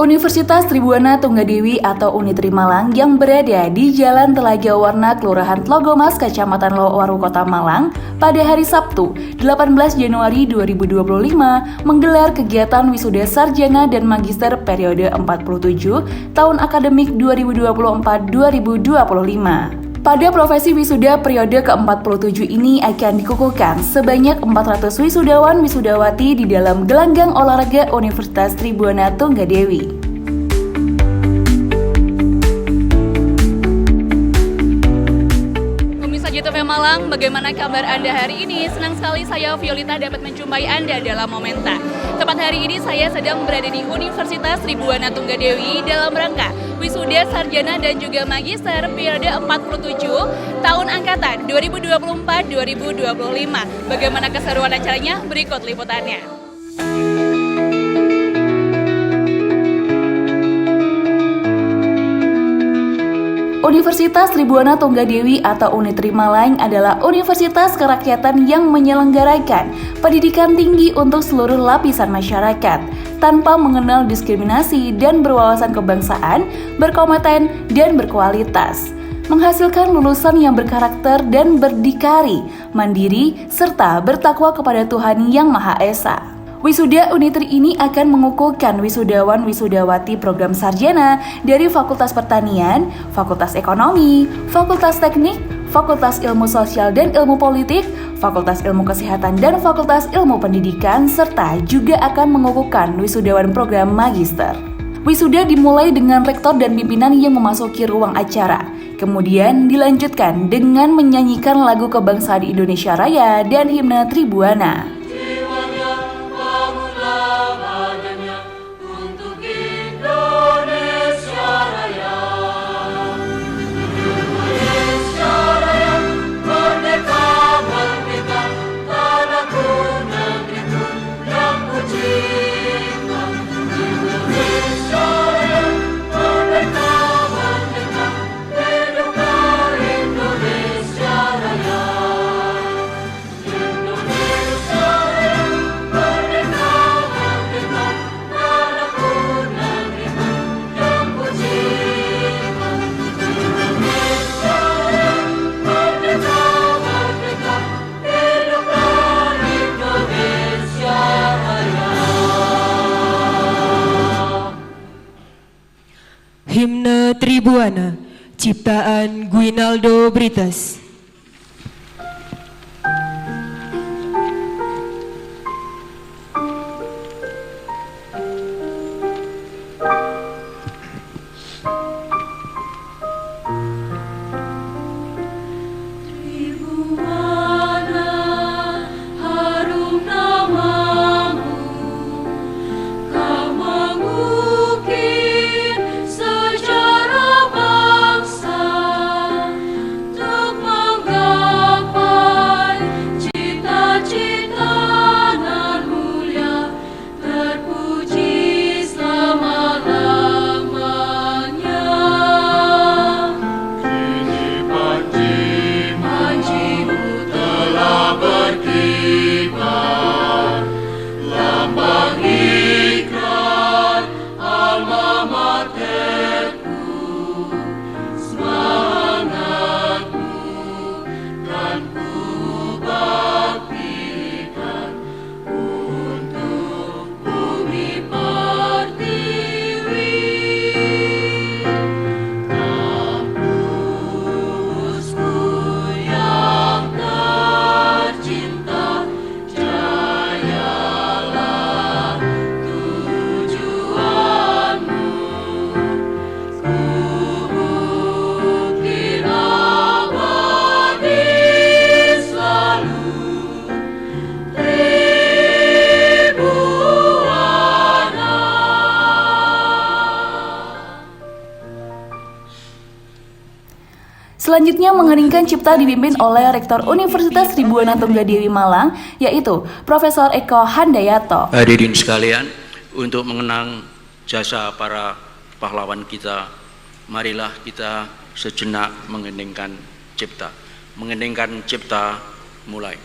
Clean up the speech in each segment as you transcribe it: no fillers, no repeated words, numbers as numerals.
Universitas Tribuana Tunggadewi atau Unitri Malang yang berada di Jalan Telaga Warna, Kelurahan Tlogomas, Kecamatan Lowaru, Kota Malang, pada hari Sabtu, 18 Januari 2025, menggelar kegiatan wisuda sarjana dan magister periode 47 tahun akademik 2024-2025. Pada profesi wisuda periode ke-47 ini akan dikukuhkan sebanyak 400 wisudawan-wisudawati di dalam gelanggang olahraga Universitas Tribuana Tunggadewi. Pemirsa JTV Malang, bagaimana kabar Anda hari ini? Senang sekali saya Violita dapat menjumpai Anda dalam Momenta. Tepat hari ini saya sedang berada di Universitas Tribuana Tunggadewi dalam rangka wisuda sarjana dan juga magister periode 47 tahun angkatan 2024-2025. Bagaimana keseruan acaranya? Berikut liputannya. Universitas Tribuana Tunggadewi atau Unitri Malang adalah universitas kerakyatan yang menyelenggarakan pendidikan tinggi untuk seluruh lapisan masyarakat tanpa mengenal diskriminasi dan berwawasan kebangsaan, berkompeten, dan berkualitas. Menghasilkan lulusan yang berkarakter dan berdikari, mandiri, serta bertakwa kepada Tuhan Yang Maha Esa. Wisuda Unitri ini akan mengukuhkan wisudawan-wisudawati program sarjana dari Fakultas Pertanian, Fakultas Ekonomi, Fakultas Teknik, Fakultas Ilmu Sosial dan Ilmu Politik, Fakultas Ilmu Kesehatan dan Fakultas Ilmu Pendidikan, serta juga akan mengukuhkan wisudawan program magister. Wisuda dimulai dengan rektor dan pimpinan yang memasuki ruang acara. Kemudian dilanjutkan dengan menyanyikan lagu kebangsaan Indonesia Raya dan himne Tribuana. Himne Tribuana, ciptaan Guinaldo Brites. Selanjutnya mengheningkan cipta dipimpin oleh Rektor Universitas Tribuana Tunggadewi Malang, yaitu Profesor Eko Handayato. Hadirin sekalian, untuk mengenang jasa para pahlawan kita, marilah kita sejenak mengheningkan cipta. Mengheningkan cipta, mulai.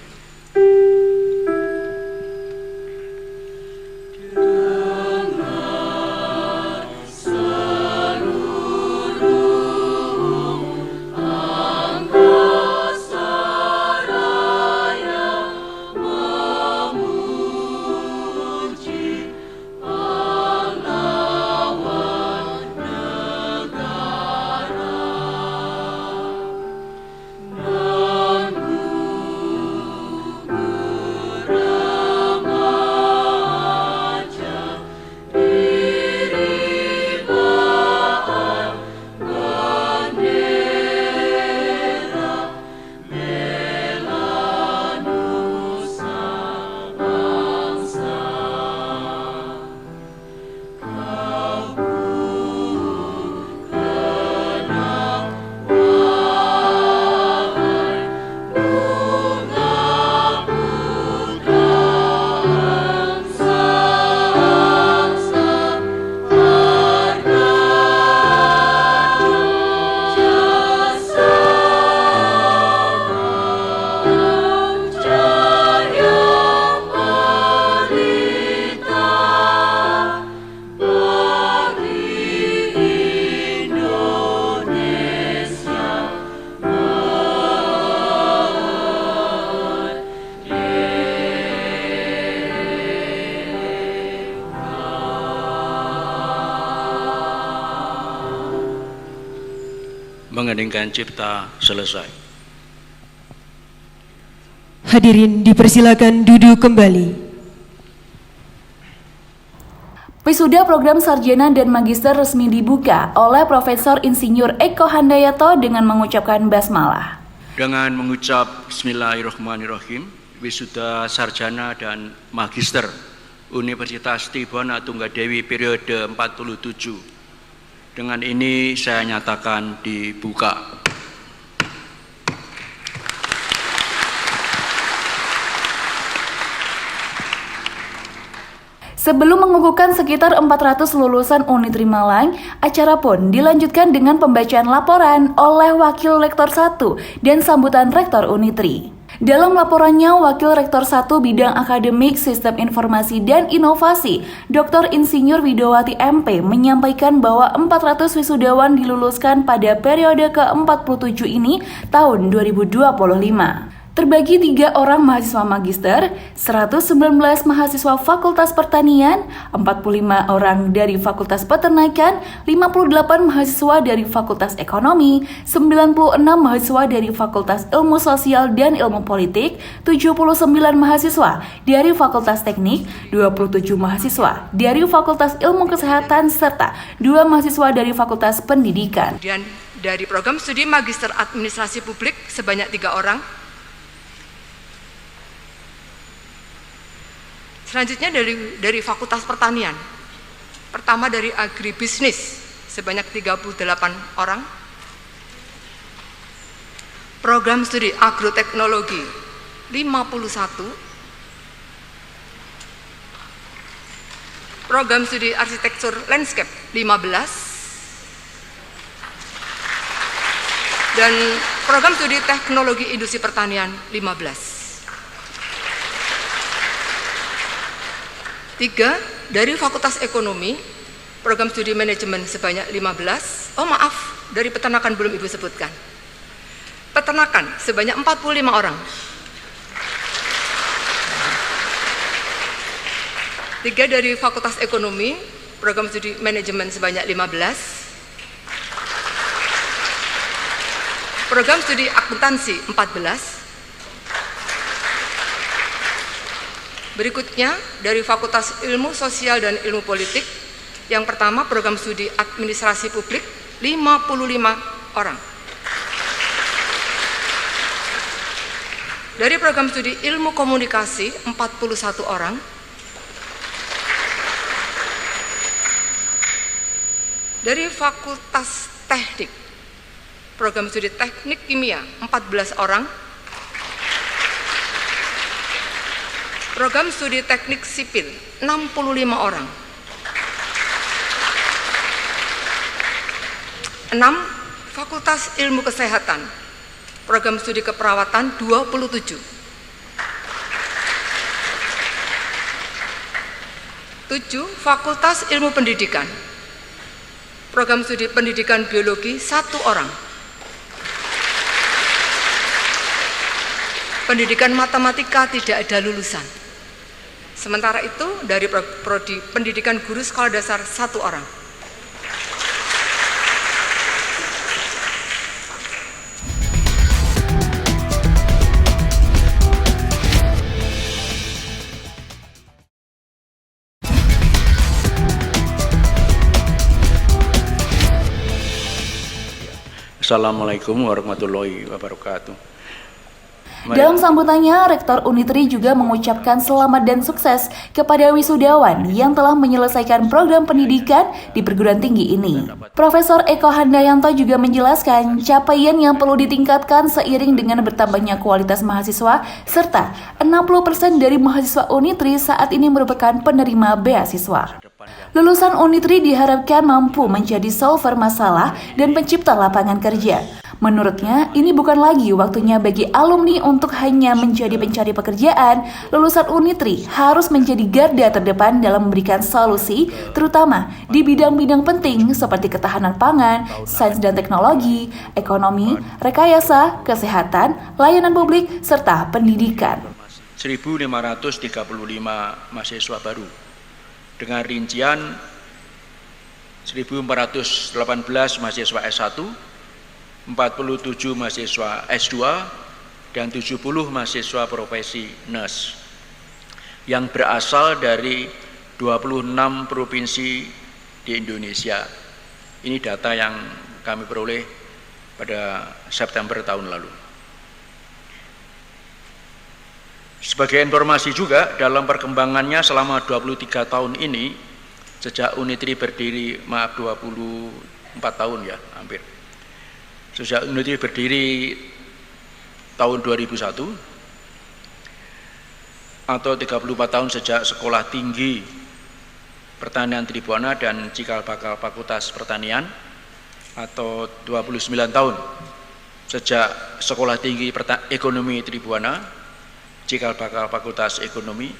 mengeningkan cipta selesai. Hadirin dipersilakan duduk kembali. Wisuda program sarjana dan magister resmi dibuka oleh Profesor Insinyur Eko Handayanto dengan mengucapkan basmalah. Dengan mengucap Bismillahirrahmanirrahim, wisuda sarjana dan magister Universitas Tribhuwana Tunggadewi periode 47. Dengan ini saya nyatakan dibuka. Sebelum mengukuhkan sekitar 400 lulusan Unitri Malang, acara pun dilanjutkan dengan pembacaan laporan oleh Wakil Rektor 1 dan sambutan Rektor Unitri. Dalam laporannya, Wakil Rektor 1 Bidang Akademik Sistem Informasi dan Inovasi, Dr. Insinyur Widowati MP, menyampaikan bahwa 400 wisudawan diluluskan pada periode ke-47 ini tahun 2025. Terbagi 3 orang mahasiswa magister, 119 mahasiswa Fakultas Pertanian, 45 orang dari Fakultas Peternakan, 58 mahasiswa dari Fakultas Ekonomi, 96 mahasiswa dari Fakultas Ilmu Sosial dan Ilmu Politik, 79 mahasiswa dari Fakultas Teknik, 27 mahasiswa dari Fakultas Ilmu Kesehatan, serta 2 mahasiswa dari Fakultas Pendidikan. Kemudian dari program studi Magister Administrasi Publik sebanyak 3 orang. Selanjutnya dari Fakultas Pertanian. Pertama dari Agribisnis sebanyak 38 orang. Program studi Agroteknologi 51. Program studi Arsitektur Landscape 15. Dan program studi Teknologi Industri Pertanian 15. 3 dari Fakultas Ekonomi, program studi manajemen sebanyak 15. Oh maaf, dari peternakan belum Ibu sebutkan. Peternakan sebanyak 45 orang. 3 dari Fakultas Ekonomi, program studi manajemen sebanyak 15. Program studi akuntansi 14. Berikutnya dari Fakultas Ilmu Sosial dan Ilmu Politik, yang pertama program studi Administrasi Publik 55 orang. Dari program studi Ilmu Komunikasi 41 orang. Dari Fakultas Teknik, program studi Teknik Kimia 14 orang. Program studi Teknik Sipil 65 orang. 6. Fakultas Ilmu Kesehatan, program studi Keperawatan 27. 7. Fakultas Ilmu Pendidikan, program studi Pendidikan Biologi 1 orang. Pendidikan Matematika tidak ada lulusan. Sementara itu dari prodi Pendidikan Guru Sekolah Dasar 1 orang. Assalamualaikum warahmatullahi wabarakatuh. Dalam sambutannya, Rektor Unitri juga mengucapkan selamat dan sukses kepada wisudawan yang telah menyelesaikan program pendidikan di perguruan tinggi ini. Profesor Eko Handayanto juga menjelaskan capaian yang perlu ditingkatkan seiring dengan bertambahnya kualitas mahasiswa, serta 60% dari mahasiswa Unitri saat ini merupakan penerima beasiswa. Lulusan Unitri diharapkan mampu menjadi solver masalah dan pencipta lapangan kerja. Menurutnya, ini bukan lagi waktunya bagi alumni untuk hanya menjadi pencari pekerjaan. Lulusan Unitri harus menjadi garda terdepan dalam memberikan solusi, terutama di bidang-bidang penting seperti ketahanan pangan, sains dan teknologi, ekonomi, rekayasa, kesehatan, layanan publik, serta pendidikan. 1.535 mahasiswa baru dengan rincian 1.418 mahasiswa S1, 47 mahasiswa S2, dan 70 mahasiswa profesi nurse yang berasal dari 26 provinsi di Indonesia. Ini data yang kami peroleh pada September tahun lalu. Sebagai informasi juga, dalam perkembangannya selama 23 tahun ini, sejak Unitri berdiri, 24 tahun ya hampir. Sejak Unitri berdiri tahun 2001, atau 34 tahun sejak Sekolah Tinggi Pertanian Tribuana dan Cikal Bakal Fakultas Pertanian, atau 29 tahun sejak Sekolah Tinggi Ekonomi Tribuana, Cikal Bakal Fakultas Ekonomi.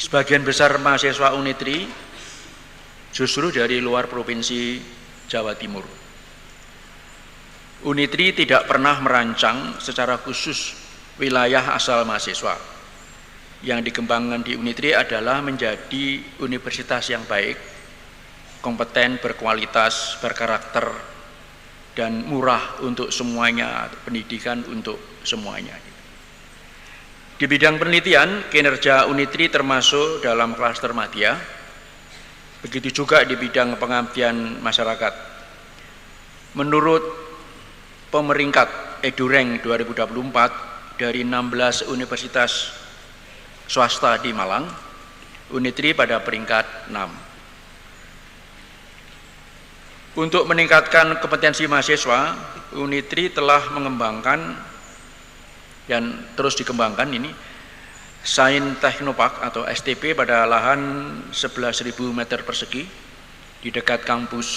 Sebagian besar mahasiswa Unitri justru dari luar provinsi Jawa Timur. Unitri tidak pernah merancang secara khusus wilayah asal mahasiswa. Yang dikembangkan di Unitri adalah menjadi universitas yang baik, kompeten, berkualitas, berkarakter, dan murah untuk semuanya, pendidikan untuk semuanya. Di bidang penelitian, kinerja Unitri termasuk dalam klaster madya, begitu juga di bidang pengabdian masyarakat. Menurut pemeringkat EduRank 2024 dari 16 universitas swasta di Malang, Unitri pada peringkat 6. Untuk meningkatkan kompetensi mahasiswa, Unitri telah mengembangkan dan terus dikembangkan ini Sains Teknopark atau STP pada lahan 11.000 meter persegi di dekat kampus,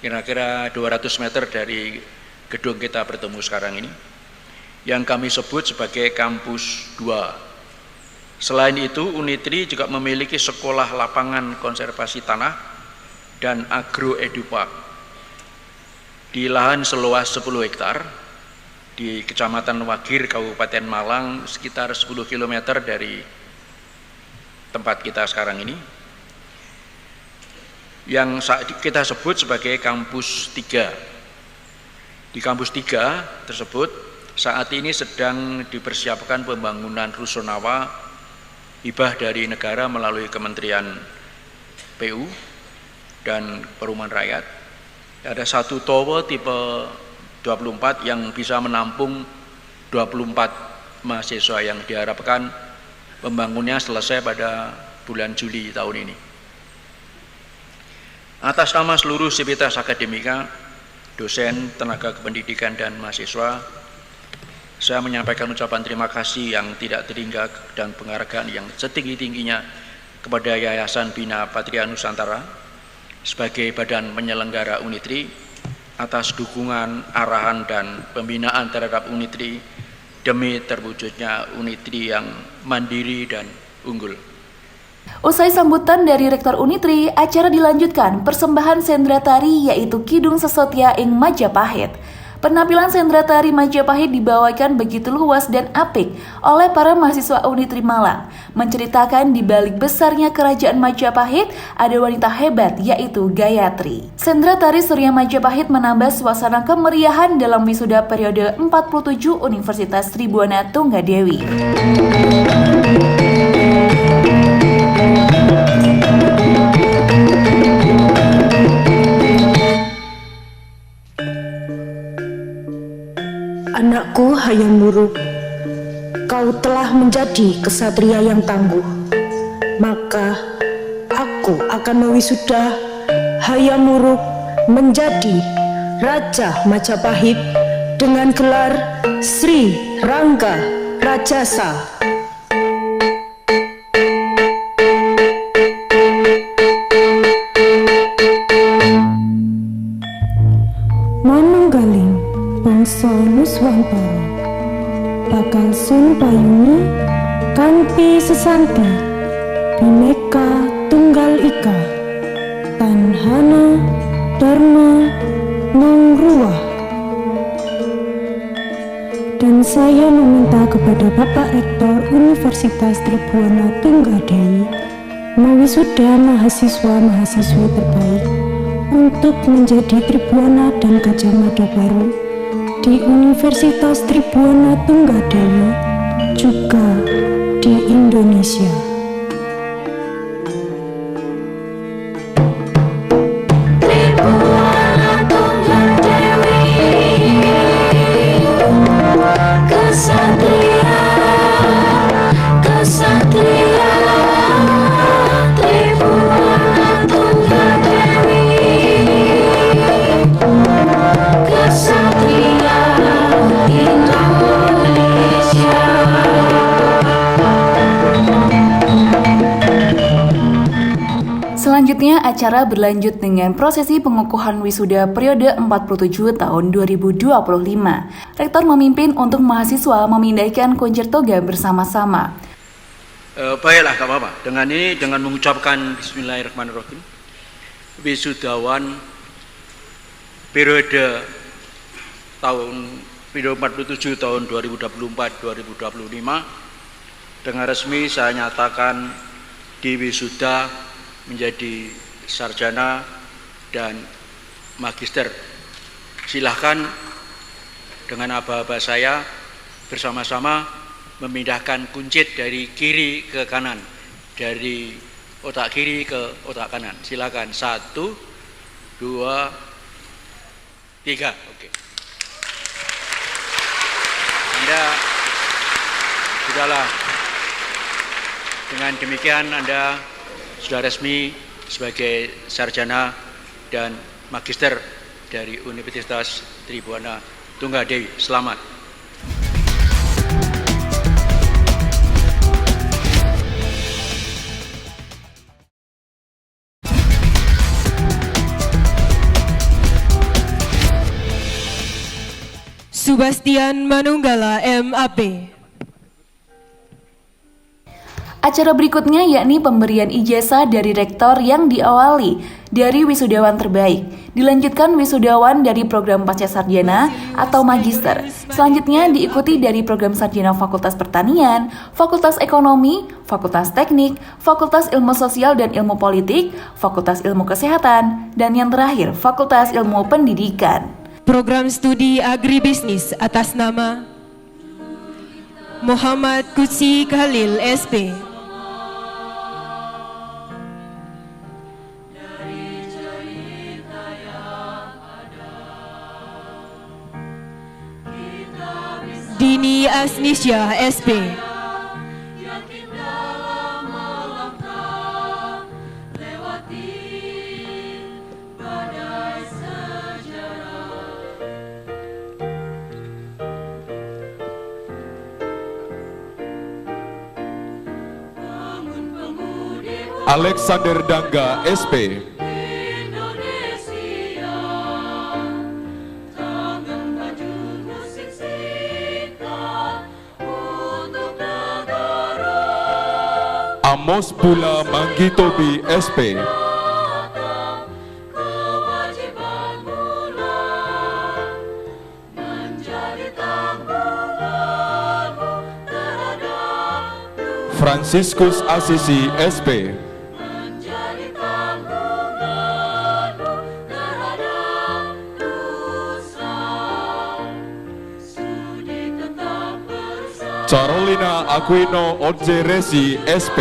kira-kira 200 meter dari gedung kita bertemu sekarang ini, yang kami sebut sebagai kampus 2. Selain itu, Unitri juga memiliki sekolah lapangan konservasi tanah dan agroedupark di lahan seluas 10 hektar di Kecamatan Wagir, Kabupaten Malang, sekitar 10 km dari tempat kita sekarang ini, yang kita sebut sebagai kampus 3. Di kampus 3 tersebut saat ini sedang dipersiapkan pembangunan rusunawa hibah dari negara melalui Kementerian PU dan Perumahan Rakyat. Ada satu tower tipe 24 yang bisa menampung 24 mahasiswa yang diharapkan pembangunannya selesai pada bulan Juli tahun ini. Atas nama seluruh sivitas akademika, dosen, tenaga kependidikan, dan mahasiswa, saya menyampaikan ucapan terima kasih yang tidak terhingga dan penghargaan yang setinggi-tingginya kepada Yayasan Bina Patria Nusantara sebagai badan penyelenggara Unitri atas dukungan, arahan, dan pembinaan terhadap Unitri demi terwujudnya Unitri yang mandiri dan unggul. Usai sambutan dari Rektor Unitri, acara dilanjutkan persembahan sendra tari yaitu Kidung Sesotya ing Majapahit. Penampilan sendra tari Majapahit dibawakan begitu luas dan apik oleh para mahasiswa Unitri Malang, menceritakan di balik besarnya kerajaan Majapahit ada wanita hebat yaitu Gayatri. Sendra tari Surya Majapahit menambah suasana kemeriahan dalam wisuda periode 47 Universitas Tribuana Tunggadewi. Anakku Hayam Wuruk, kau telah menjadi kesatria yang tangguh. Maka aku akan mewisuda Hayam Wuruk menjadi Raja Majapahit dengan gelar Sri Rangga Rajasa. Manunggaling bangsa Nuswantara bakal sun payungi kanthi sesanti Bhinneka Tunggal Ika Tanhana Dharma Mangruah. Dan saya meminta kepada Bapak Rektor Universitas Tribuana Tunggadewi mewisuda mahasiswa-mahasiswi terbaik untuk menjadi Tribuana dan Gajah Mada baru di Universitas Tribhuwana Tunggadewi, juga di Indonesia. Selanjutnya, acara berlanjut dengan prosesi pengukuhan wisuda periode 47 tahun 2025. Rektor memimpin untuk mahasiswa memindahkan kunci toga bersama-sama. Baiklah, gak apa-apa. Dengan ini, dengan mengucapkan Bismillahirrahmanirrahim, wisudawan periode 47 tahun 2024-2025 dengan resmi saya nyatakan diwisuda menjadi sarjana dan magister. Silahkan dengan aba-aba saya bersama-sama memindahkan kuncit dari kiri ke kanan, dari otak kiri ke otak kanan. Silakan, 1, 2, 3. Oke. Anda sudahlah. Dengan demikian Anda sudah resmi sebagai sarjana dan magister dari Universitas Tribhuwana Tunggadewi. Selamat. Subastian Manunggala MAP. Acara berikutnya yakni pemberian ijazah dari rektor yang diawali dari wisudawan terbaik. Dilanjutkan wisudawan dari program pasca sarjana atau magister. Selanjutnya diikuti dari program sarjana Fakultas Pertanian, Fakultas Ekonomi, Fakultas Teknik, Fakultas Ilmu Sosial dan Ilmu Politik, Fakultas Ilmu Kesehatan, dan yang terakhir Fakultas Ilmu Pendidikan. Program studi agribisnis atas nama Muhammad Kutsi Khalil SP. Dini Asnisya SP. Alexander Dangga SP. Amos Bula Manggitobi SP. Franciscus Asisi SP. Carolina Aquino Ojeresi SP.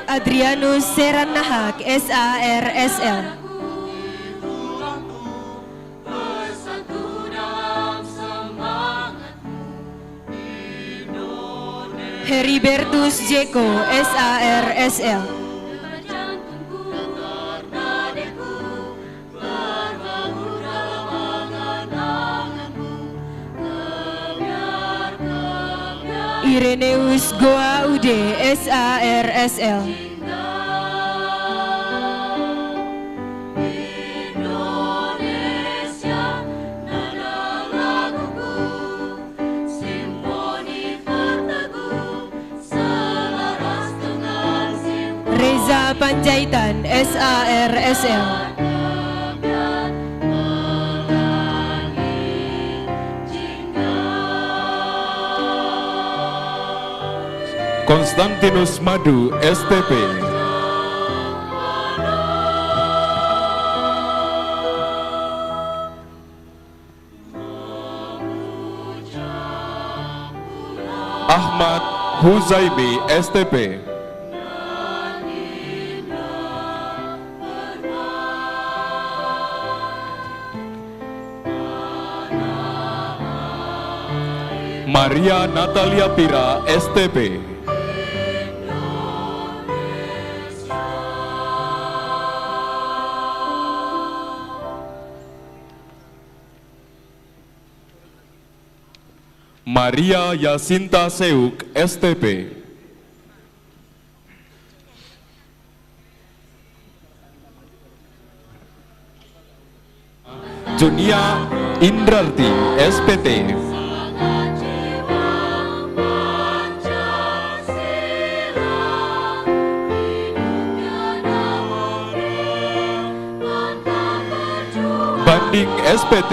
Adrianus Seranahak SARSL. Heribertus Jeko SARSL. Ireneus Goa Ude SARSL. Reza Panjaitan SARSL. Konstantinus Madu STP. Ahmad Huzaimi STP. Maria Natalia Pira STP. Maria Yasinta Seuk STP. Junia Indrarti SPT. Banding SPT.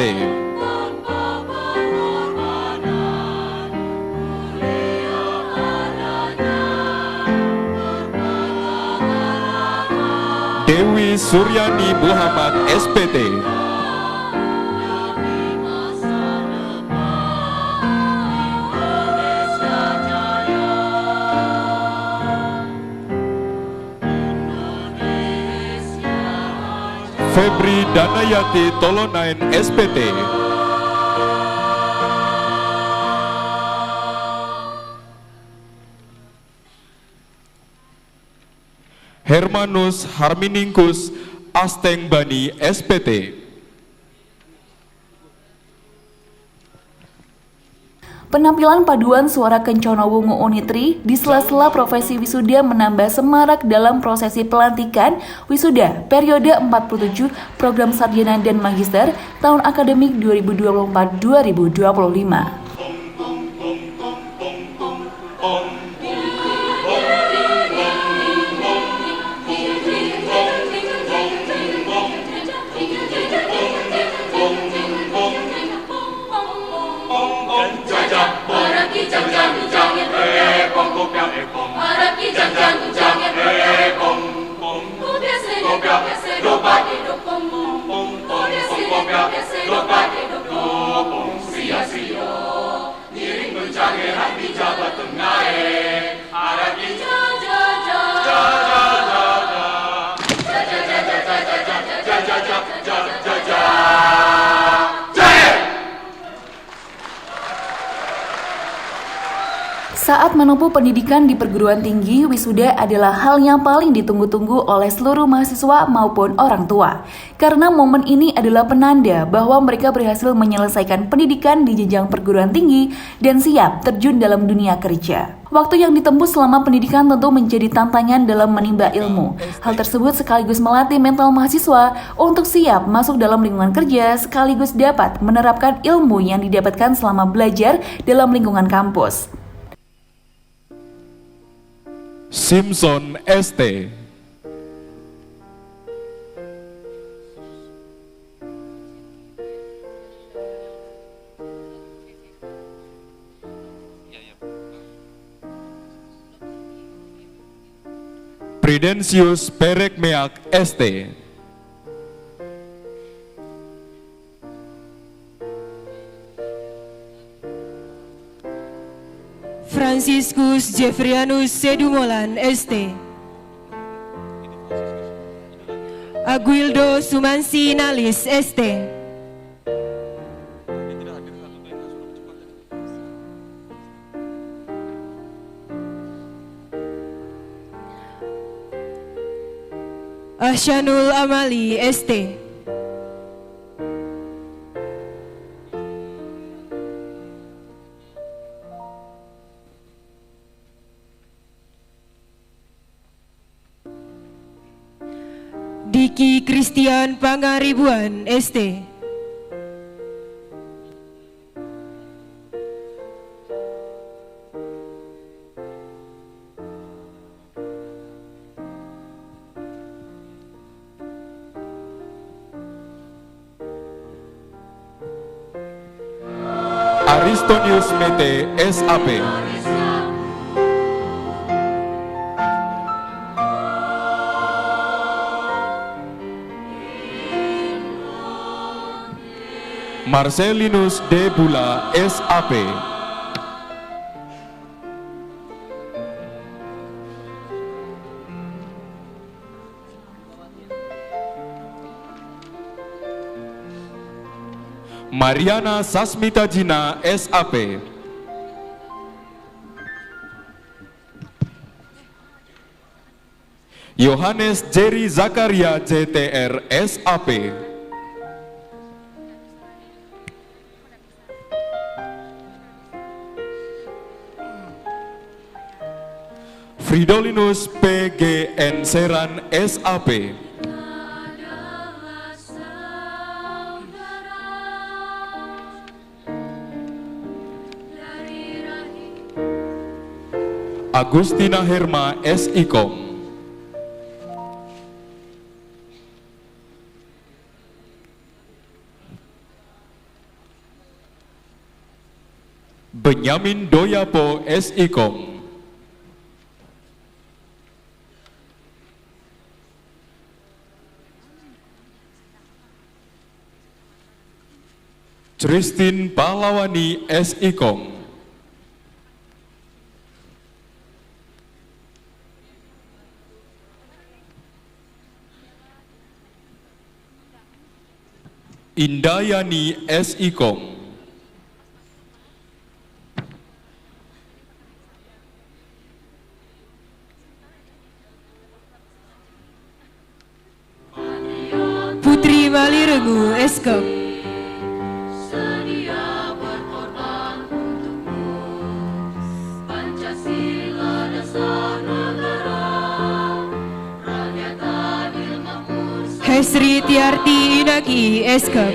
Dewi Suryani Muhammad SPT. Febri Danayati Tolonain SPT. Hermanus Harminingkus Asteng Bani SPT. Penampilan paduan suara Kencana Wungu Unitri di sela-sela profesi wisuda menambah semarak dalam prosesi pelantikan wisuda periode 47 program sarjana dan magister tahun akademik 2024-2025. Saat menempuh pendidikan di perguruan tinggi, wisuda adalah hal yang paling ditunggu-tunggu oleh seluruh mahasiswa maupun orang tua. Karena momen ini adalah penanda bahwa mereka berhasil menyelesaikan pendidikan di jenjang perguruan tinggi dan siap terjun dalam dunia kerja. Waktu yang ditempuh selama pendidikan tentu menjadi tantangan dalam menimba ilmu. Hal tersebut sekaligus melatih mental mahasiswa untuk siap masuk dalam lingkungan kerja sekaligus dapat menerapkan ilmu yang didapatkan selama belajar dalam lingkungan kampus. Simpson ST. Prudentius Perekmeak ST. Franciscus Jeffrianus Sedumolan ST. Aguildo Sumansi Nalis ST. Ahsanul Amali ST. Diki Christian Pangaribuan ST. Aristonius Mete SAP. Marcelinus De Bula SAP. Mariana Sasmita Jina, SAP. Yohanes Jerry Zakaria, JTR, SAP. Fridolinus PGN Seran, SAP. Agustina Herma, SIKOM. Benyamin Doyapo, SIKOM. Christine Pahlawani, SIKOM. Indayani, SIKOM. Putri Maliregu, SKOM. Hesri Tiarti Inaki, SKOM.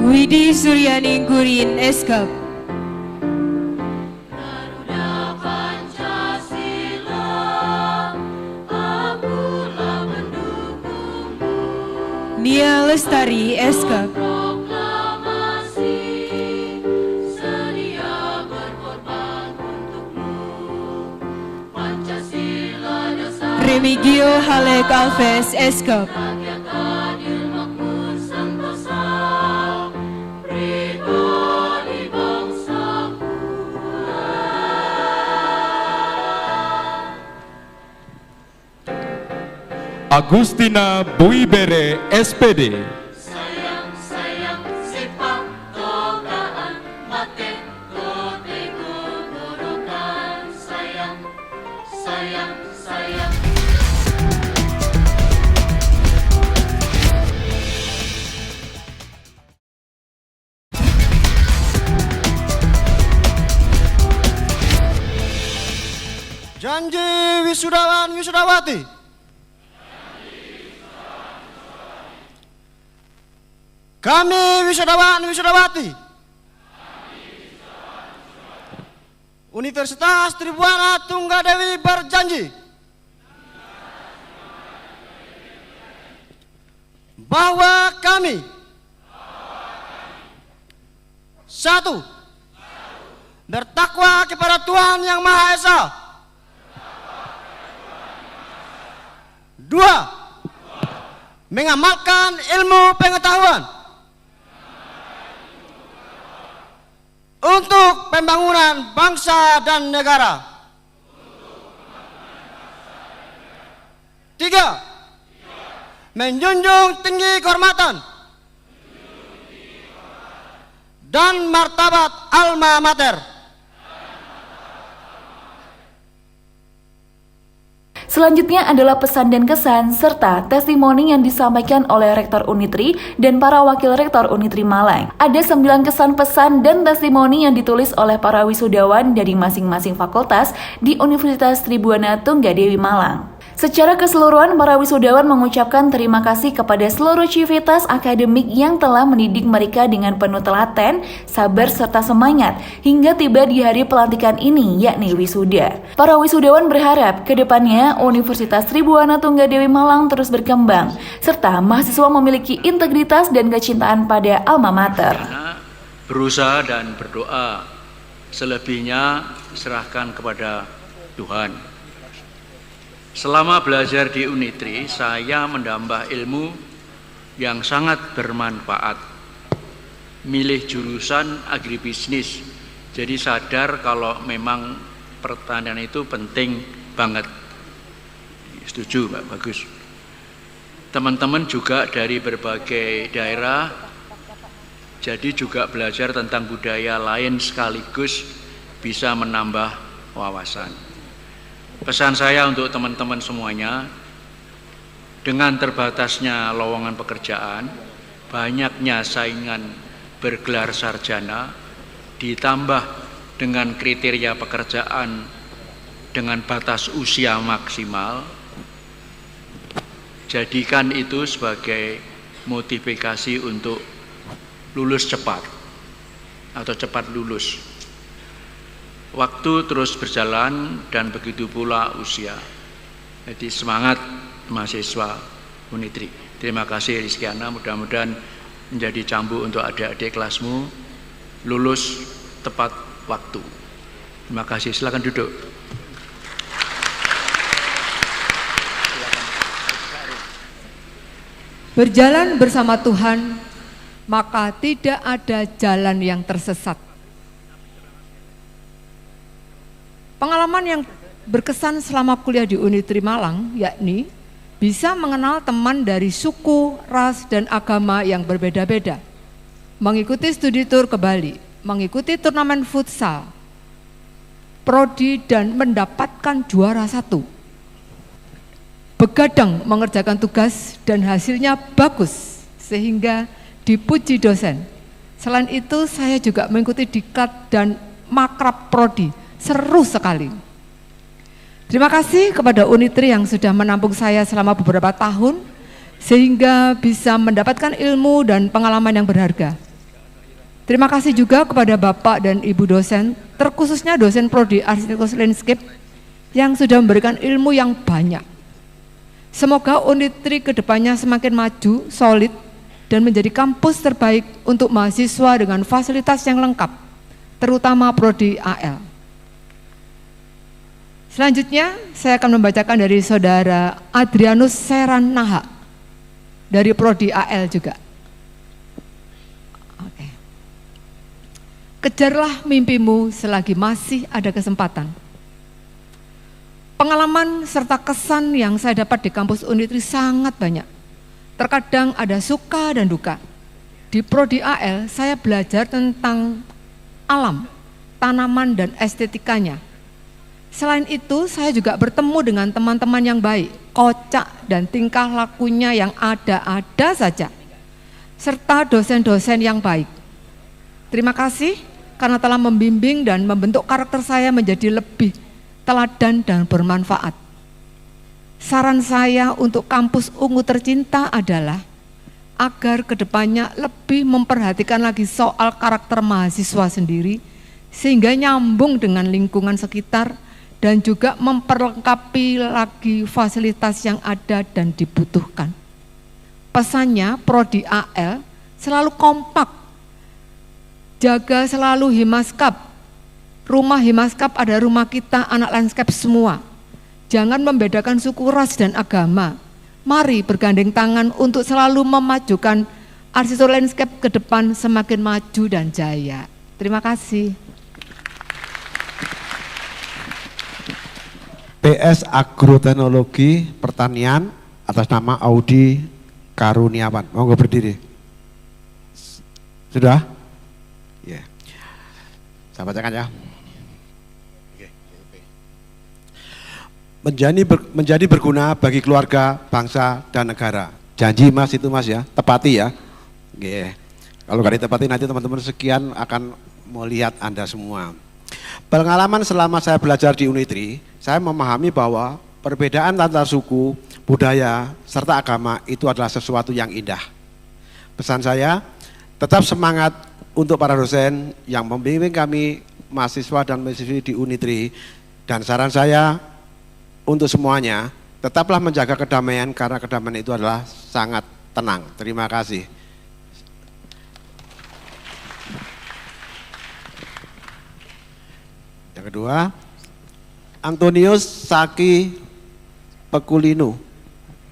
Widi Suryani Gurin, SKOM. Nia Lestari, SKOM. Remigio Halek Alves, SKOM. Agustina Buibere, SPD. Janji wisudawan wisudawati. Kami wisudawan wisudawati Universitas Tribuana Tunggadewi berjanji bahwa kami satu, bertakwa kepada Tuhan Yang Maha Esa. Dua, mengamalkan ilmu pengetahuan untuk pembangunan bangsa dan negara. Tiga, menjunjung tinggi kehormatan dan martabat alma mater. Selanjutnya adalah pesan dan kesan serta testimoni yang disampaikan oleh Rektor Unitri dan para Wakil Rektor Unitri Malang. Ada 9 kesan pesan dan testimoni yang ditulis oleh para wisudawan dari masing-masing fakultas di Universitas Tribuana Tunggadewi Malang. Secara keseluruhan, para wisudawan mengucapkan terima kasih kepada seluruh civitas akademik yang telah mendidik mereka dengan penuh telaten, sabar, serta semangat hingga tiba di hari pelantikan ini, yakni wisuda. Para wisudawan berharap ke depannya Universitas Tribuana Tunggadewi Malang terus berkembang, serta mahasiswa memiliki integritas dan kecintaan pada alma mater. Berusaha dan berdoa, selebihnya serahkan kepada Tuhan. Selama belajar di Unitri, saya menambah ilmu yang sangat bermanfaat. Milih jurusan agribisnis, jadi sadar kalau memang pertanian itu penting banget. Setuju Pak, bagus. Teman-teman juga dari berbagai daerah, jadi juga belajar tentang budaya lain sekaligus bisa menambah wawasan. Pesan saya untuk teman-teman semuanya, dengan terbatasnya lowongan pekerjaan, banyaknya saingan bergelar sarjana, ditambah dengan kriteria pekerjaan dengan batas usia maksimal, jadikan itu sebagai motivasi untuk lulus cepat atau cepat lulus. Waktu terus berjalan dan begitu pula usia. Jadi semangat mahasiswa Unitri. Terima kasih Rizkyana, mudah-mudahan menjadi cambuk untuk adik-adik kelasmu, lulus tepat waktu. Terima kasih, silakan duduk. Berjalan bersama Tuhan, maka tidak ada jalan yang tersesat. Pengalaman yang berkesan selama kuliah di Unitri Malang, yakni bisa mengenal teman dari suku, ras, dan agama yang berbeda-beda, mengikuti studi tur ke Bali, mengikuti turnamen futsal, prodi, dan mendapatkan juara 1. Begadang mengerjakan tugas dan hasilnya bagus sehingga dipuji dosen. Selain itu saya juga mengikuti diklat dan makrab prodi, seru sekali. Terima kasih kepada Unitri yang sudah menampung saya selama beberapa tahun sehingga bisa mendapatkan ilmu dan pengalaman yang berharga. Terima kasih juga kepada Bapak dan Ibu dosen, terkhususnya dosen prodi Arsitektur Landscape yang sudah memberikan ilmu yang banyak. Semoga Unitri kedepannya semakin maju, solid, dan menjadi kampus terbaik untuk mahasiswa dengan fasilitas yang lengkap, terutama prodi AL. Selanjutnya, saya akan membacakan dari Saudara Adrianus Seran Naha, dari prodi AL juga. Oke. Kejarlah mimpimu selagi masih ada kesempatan. Pengalaman serta kesan yang saya dapat di kampus Unitri sangat banyak. Terkadang ada suka dan duka. Di prodi AL, saya belajar tentang alam, tanaman, dan estetikanya. Selain itu, saya juga bertemu dengan teman-teman yang baik, kocak, dan tingkah lakunya yang ada-ada saja, serta dosen-dosen yang baik. Terima kasih karena telah membimbing dan membentuk karakter saya menjadi lebih teladan dan bermanfaat. Saran saya untuk kampus Ungu tercinta adalah agar kedepannya lebih memperhatikan lagi soal karakter mahasiswa sendiri, sehingga nyambung dengan lingkungan sekitar, dan juga memperlengkapi lagi fasilitas yang ada dan dibutuhkan. Pesannya, prodi AL selalu kompak, jaga selalu Himaskap. Rumah Himaskap ada rumah kita, anak landscape semua. Jangan membedakan suku, ras, dan agama. Mari bergandeng tangan untuk selalu memajukan arsitektur landscape ke depan semakin maju dan jaya. Terima kasih. PS Agroteknologi Pertanian atas nama Audi Karuniawan. Monggo berdiri. Sudah? Ya. Saya bacakan ya. Menjadi berguna bagi keluarga, bangsa, dan negara. Janji Mas itu Mas ya, tepati ya. Oke. Kalau nggak ditepati nanti teman-teman sekian akan melihat Anda semua. Pengalaman selama saya belajar di Unitri, saya memahami bahwa perbedaan antar suku, budaya, serta agama itu adalah sesuatu yang indah. Pesan saya, tetap semangat untuk para dosen yang membimbing kami, mahasiswa dan mahasiswi di Unitri. Dan saran saya untuk semuanya, tetaplah menjaga kedamaian karena kedamaian itu adalah sangat tenang. Terima kasih. Yang kedua, Antonius Saki Pekulino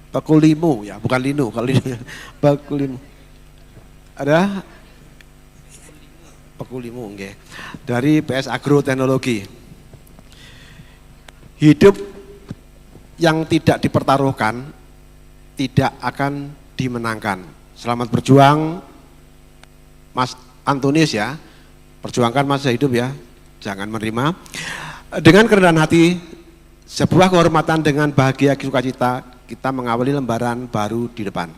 Pekulimu ya, bukan linu, kalau linu Pekulimu. Ada Pekulimu nggih. Dari PS Agro Teknologi. Hidup yang tidak dipertaruhkan tidak akan dimenangkan. Selamat berjuang Mas Antonius ya. Perjuangkan masa hidup ya. Jangan menerima. Dengan kerendahan hati, sebuah kehormatan dengan bahagia sukacita, kita mengawali lembaran baru di depan.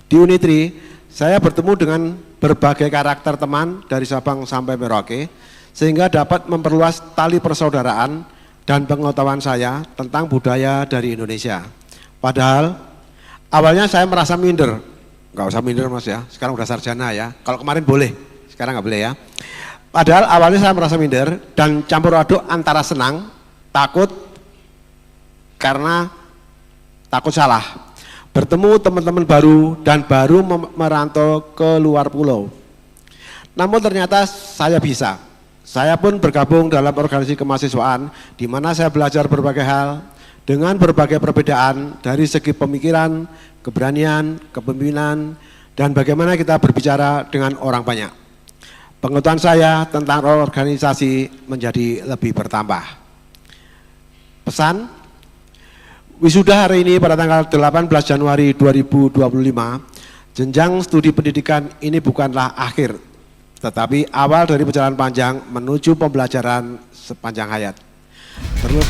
Di Unitri, saya bertemu dengan berbagai karakter teman dari Sabang sampai Merauke, sehingga dapat memperluas tali persaudaraan dan pengetahuan saya tentang budaya dari Indonesia. Padahal, awalnya saya merasa minder. Nggak usah minder Mas ya, sekarang udah sarjana ya. Kalau kemarin boleh, sekarang nggak boleh ya. Padahal awalnya saya merasa minder dan campur aduk antara senang, takut, karena takut salah. Bertemu teman-teman baru dan baru merantau ke luar pulau. Namun ternyata saya bisa. Saya pun bergabung dalam organisasi kemahasiswaan di mana saya belajar berbagai hal dengan berbagai perbedaan dari segi pemikiran, keberanian, kepemimpinan, dan bagaimana kita berbicara dengan orang banyak. Pengetahuan saya tentang organisasi menjadi lebih bertambah. Pesan, wisuda hari ini pada tanggal 18 Januari 2025, jenjang studi pendidikan ini bukanlah akhir, tetapi awal dari perjalanan panjang menuju pembelajaran sepanjang hayat. Terus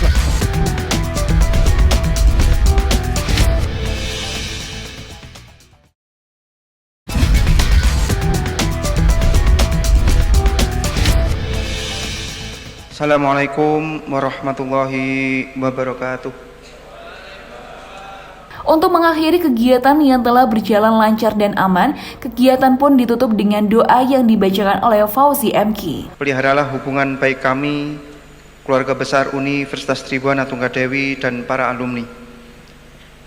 Assalamualaikum warahmatullahi wabarakatuh. Untuk mengakhiri kegiatan yang telah berjalan lancar dan aman, kegiatan pun ditutup dengan doa yang dibacakan oleh Fauzi MK. Peliharalah hubungan baik kami, keluarga besar Universitas Tribuana Tunggadewi dan para alumni.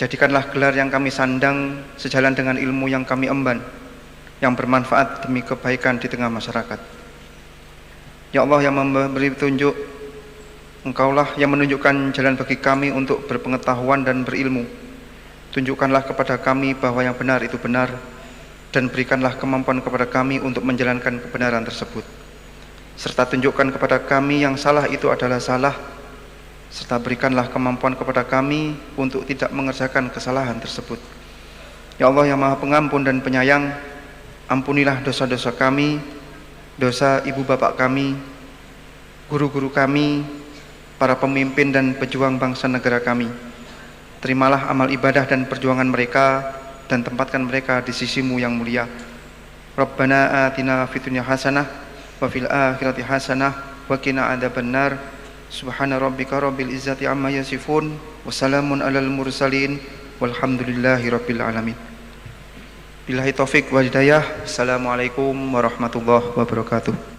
Jadikanlah gelar yang kami sandang sejalan dengan ilmu yang kami emban, yang bermanfaat demi kebaikan di tengah masyarakat. Ya Allah yang memberi petunjuk, Engkaulah yang menunjukkan jalan bagi kami untuk berpengetahuan dan berilmu. Tunjukkanlah kepada kami bahwa yang benar itu benar, dan berikanlah kemampuan kepada kami untuk menjalankan kebenaran tersebut. Serta tunjukkan kepada kami yang salah itu adalah salah, serta berikanlah kemampuan kepada kami untuk tidak mengerjakan kesalahan tersebut. Ya Allah yang Maha Pengampun dan Penyayang, ampunilah dosa-dosa kami, dosa ibu bapak kami, guru-guru kami, para pemimpin dan pejuang bangsa negara kami. Terimalah amal ibadah dan perjuangan mereka dan tempatkan mereka di sisimu yang mulia. Rabbana atina fid dunya hasanah wa fil akhirati hasanah wa qina adzabannar. Subhana rabbika rabbil izzati amma yasifun wa salamun alal mursalin walhamdulillahi rabbil alamin. Billahi taufik wal hidayah. Assalamualaikum warahmatullahi wabarakatuh.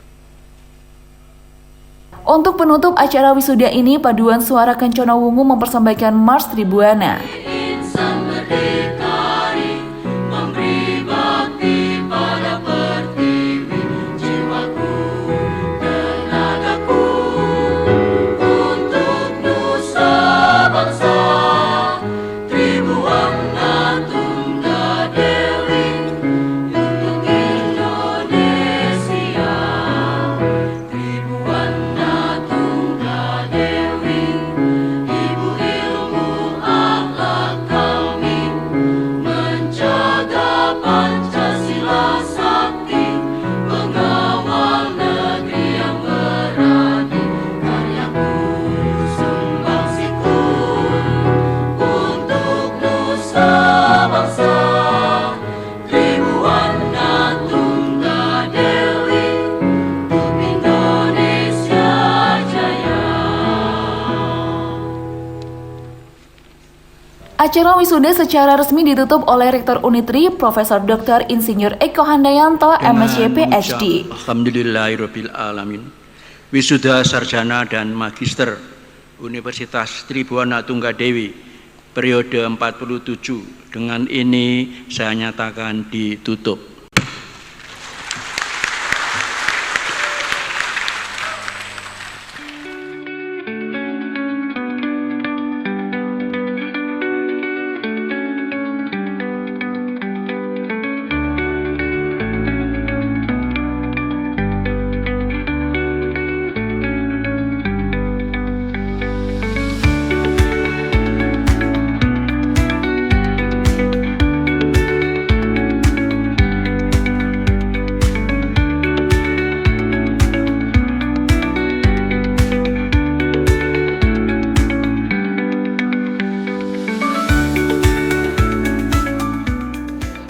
Untuk penutup acara wisuda ini, Paduan Suara Kencana Wungu mempersembahkan Mars Tribuana. Acara wisuda secara resmi ditutup oleh Rektor Unitri, Profesor Dr. Insinyur Eko Handayanto, MSc PhD. Alhamdulillahirabbil alamin. Wisuda sarjana dan magister Universitas Tribuana Tunggadewi periode 47 dengan ini saya nyatakan ditutup.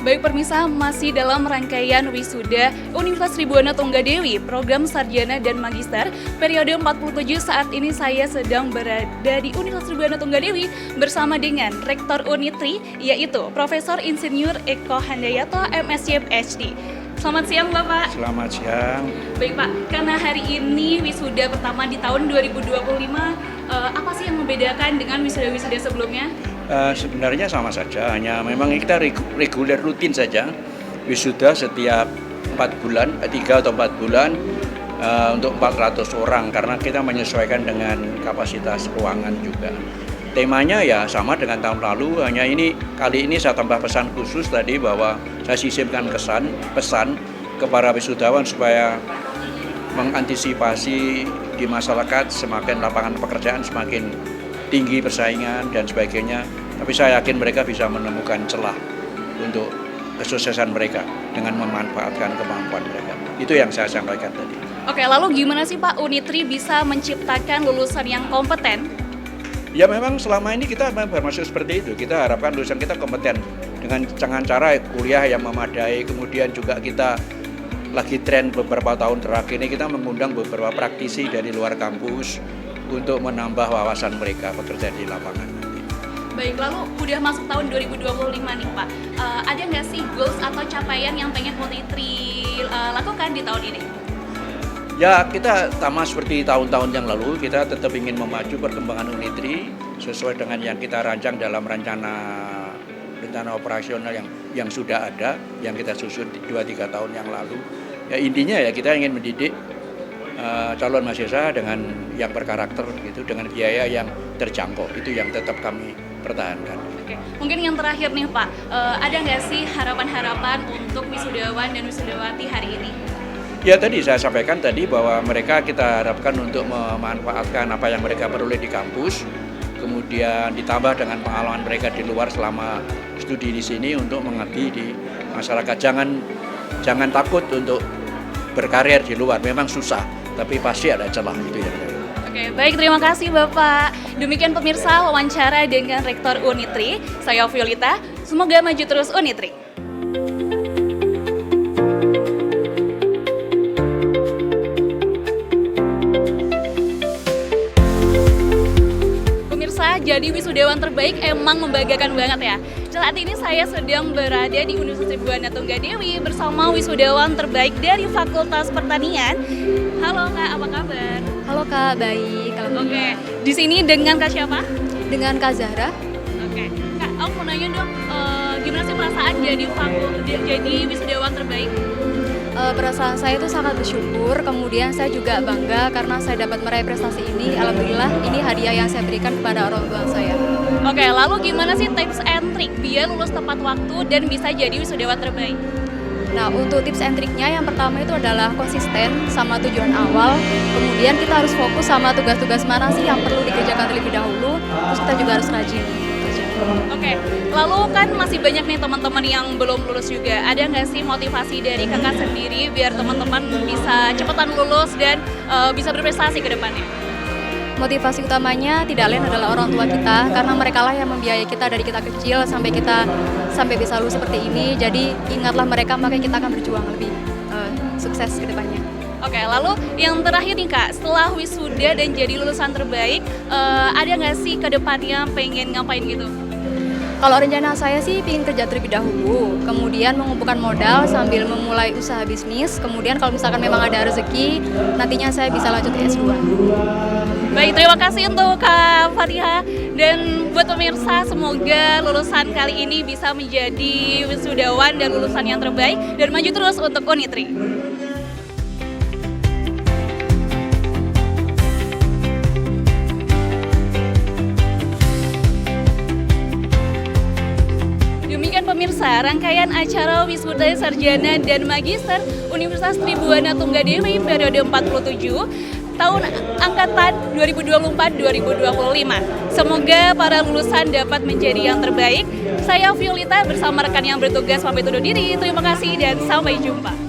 Baik pemirsa, masih dalam rangkaian wisuda Universitas Tribhuwana Tunggadewi, program sarjana dan magister periode 47. Saat ini saya sedang berada di Universitas Tribhuwana Tunggadewi bersama dengan Rektor Unitri, yaitu Profesor Insinyur Eko Handayato, MSc PhD. Selamat siang Bapak. Selamat siang. Baik Pak, karena hari ini wisuda pertama di tahun 2025, apa sih yang membedakan dengan wisuda-wisuda sebelumnya? Sebenarnya sama saja, hanya memang kita reguler rutin saja. Wisuda setiap 4 bulan, 3 atau 4 bulan untuk 400 orang karena kita menyesuaikan dengan kapasitas ruangan juga. Temanya ya sama dengan tahun lalu, hanya kali ini saya tambah pesan khusus tadi bahwa saya sisipkan pesan kepada wisudawan supaya mengantisipasi di masyarakat semakin lapangan pekerjaan semakin tinggi persaingan dan sebagainya, tapi saya yakin mereka bisa menemukan celah untuk kesuksesan mereka dengan memanfaatkan kemampuan mereka. Itu yang saya sampaikan tadi. Oke, lalu gimana sih Pak Unitri bisa menciptakan lulusan yang kompeten? Ya memang selama ini kita bermaksud seperti itu. Kita harapkan lulusan kita kompeten dengan cara kuliah yang memadai. Kemudian juga kita lagi tren beberapa tahun terakhir ini kita mengundang beberapa praktisi dari luar kampus untuk menambah wawasan mereka bekerja di lapangan. Baik, lalu udah masuk tahun 2025 nih Pak, ada nggak sih goals atau capaian yang pengen Unitri lakukan di tahun ini? Ya kita sama seperti tahun-tahun yang lalu, kita tetap ingin memacu perkembangan Unitri sesuai dengan yang kita rancang dalam rencana operasional yang sudah ada, yang kita susun 2-3 tahun yang lalu. Ya intinya ya kita ingin mendidik calon mahasiswa dengan yang berkarakter gitu, dengan biaya yang terjangkau, itu yang tetap kami pertahankan. Oke, mungkin yang terakhir nih Pak, ada nggak sih harapan-harapan untuk wisudawan dan wisudawati hari ini? Ya tadi saya sampaikan tadi bahwa mereka kita harapkan untuk memanfaatkan apa yang mereka peroleh di kampus, kemudian ditambah dengan pengalaman mereka di luar selama studi di sini untuk mengabdi di masyarakat. Jangan takut untuk berkarir di luar, memang susah, tapi pasti ada celah itu ya. Oke, baik, terima kasih Bapak. Demikian pemirsa wawancara dengan Rektor Unitri, saya Violita. Semoga maju terus Unitri. Pemirsa, jadi wisudawan terbaik emang membanggakan banget ya. Saat ini saya sedang berada di Universitas Tribhuwana Tunggadewi bersama wisudawan terbaik dari Fakultas Pertanian. Halo Kak, apa kabar? Halo Kak, baik. Oke, di sini dengan Kak siapa? Dengan Kak Zahra. Oke, Kak, aku mau nanya dong, gimana sih perasaan jadi wisudawan terbaik? Perasaan saya itu sangat bersyukur, kemudian saya juga bangga karena saya dapat meraih prestasi ini. Alhamdulillah, ini hadiah yang saya berikan kepada orang tua saya. Oke, lalu gimana sih tips and trick biar lulus tepat waktu dan bisa jadi wisudawan terbaik? Nah, untuk tips and triknya yang pertama itu adalah konsisten sama tujuan awal. Kemudian kita harus fokus sama tugas-tugas mana sih yang perlu dikerjakan terlebih dahulu. Terus kita juga harus rajin. Oke, lalu kan masih banyak nih teman-teman yang belum lulus juga. Ada nggak sih motivasi dari kakak sendiri biar teman-teman bisa cepetan lulus dan bisa berprestasi ke depannya? Motivasi utamanya tidak lain adalah orang tua kita, karena mereka lah yang membiayai kita dari kita kecil sampai bisa lulus seperti ini. Jadi ingatlah mereka, makanya kita akan berjuang lebih sukses ke depannya. Oke, lalu yang terakhir nih Kak, setelah wisuda dan jadi lulusan terbaik, ada nggak sih ke depannya pengen ngapain gitu? Kalau rencana saya sih ingin kerja terlebih dahulu, kemudian mengumpulkan modal sambil memulai usaha bisnis, kemudian kalau misalkan memang ada rezeki, nantinya saya bisa lanjut S2. Baik, terima kasih untuk Kak Fatiha, dan buat pemirsa semoga lulusan kali ini bisa menjadi wisudawan dan lulusan yang terbaik dan maju terus untuk Unitri. Pemirsa, rangkaian acara wisuda sarjana dan magister Universitas Tribhuwana Tunggadewi periode 47 tahun angkatan 2024-2025. Semoga para lulusan dapat menjadi yang terbaik. Saya Violita bersama rekan yang bertugas pamit undur diri. Terima kasih dan sampai jumpa.